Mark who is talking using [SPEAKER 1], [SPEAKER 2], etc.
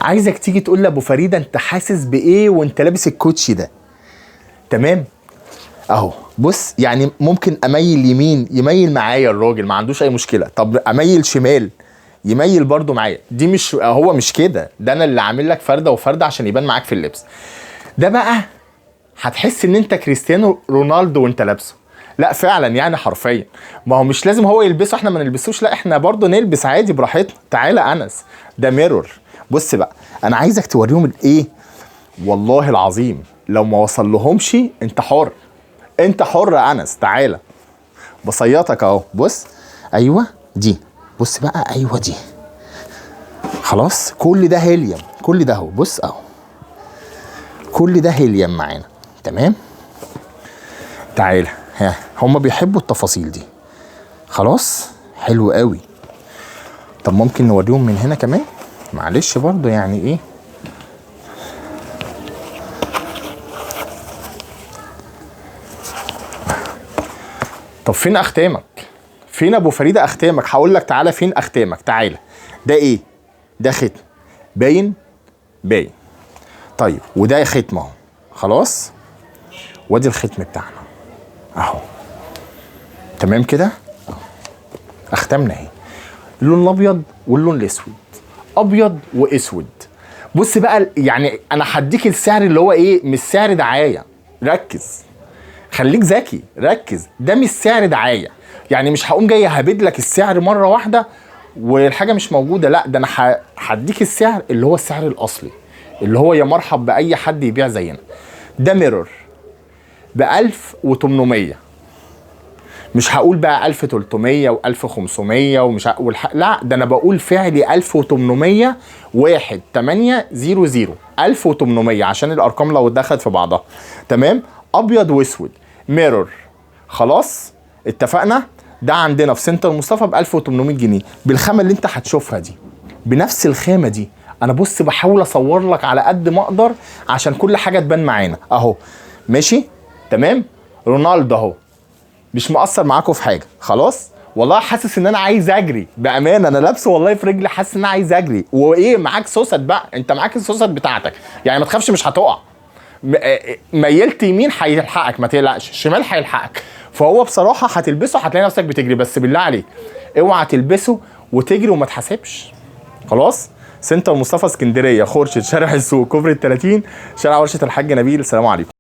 [SPEAKER 1] عايزك تيجي تقول لابو فريده انت حاسس بايه وانت لابس الكوتشي ده. تمام اهو. بص يعني ممكن اميل يمين يميل معايا الراجل، ما عندوش اي مشكله. طب اميل شمال يميل برضو معايا. دي مش هو مش كده، ده انا اللي عامل لك فرده وفرده عشان يبان معاك في اللبس. ده بقى هتحس ان انت كريستيانو رونالدو وانت لابسه. لا فعلا يعني حرفيا. ما هو مش لازم هو يلبسه احنا ما نلبسوش، لا احنا برضو نلبس عادي براحتنا. تعالى انس، ده ميرور. بص بقى انا عايزك توريهم الايه. والله العظيم لو ما وصل لهمش انت حر، انت حر يا انس. تعالى بصياتك اهو. بص ايوه دي، بص بقى ايوه دي. خلاص كل ده هيليوم، كل ده اهو. بص اهو كل ده هيليوم معانا. تمام تعالى. ها هما بيحبوا التفاصيل دي. خلاص حلو قوي. طب ممكن نوريهم من هنا كمان، معلش برضو يعني ايه. طب فين اختامك؟ فين ابو فريده اختامك؟ هقول لك تعالى فين اختامك. تعالى. ده ايه؟ ده ختم باين باين. طيب وده ختم اهو. خلاص وادي الختم بتاعنا اهو. تمام كده اهو. اختمنا اهي. اللون الابيض واللون الاسود، ابيض واسود. بص بقى يعني انا هديك السعر اللي هو ايه، مش سعر دعايه. ركز خليك ذكي، ركز. ده مش سعر دعايه، يعني مش هقوم جاي هبد لك السعر مره واحده والحاجه مش موجوده. لا ده انا هديك السعر اللي هو السعر الاصلي، اللي هو يا مرحب باي حد يبيع زينا. ده ميرور ب 1800. مش هقول بقى 1300 و1500 ومش لا ده انا بقول فعلي 1800 1800 1800 عشان الارقام لو دخلت في بعضها. تمام ابيض واسود ميرور. خلاص اتفقنا. ده عندنا في سنتر مصطفى ب 1800 جنيه بالخامه اللي انت هتشوفها دي، بنفس الخامه دي. انا بص بحاول اصور لك على قد ما اقدر عشان كل حاجه تبان معانا اهو. ماشي تمام. رونالدو اهو مش مقصر معاكم في حاجه. خلاص والله حاسس ان انا عايز اجري بامانه. انا لابسه والله في رجلي حاسس ان انا عايز اجري. وايه معاك سوست بقى، انت معاك السوست بتاعتك يعني ما تخافش مش هتقع. ميلت يمين هيلحقك ما تقلقش، شمال هيلحقك. فهو بصراحه هتلبسه هتلاقي نفسك بتجري. بس بالله عليك اوعى تلبسه وتجري وما تحاسبش. خلاص. سنتر مصطفى اسكندريه، خورشيد، شارع السوق، كوبري ال30، شارع ورشه الحاج نبيل. السلام عليكم.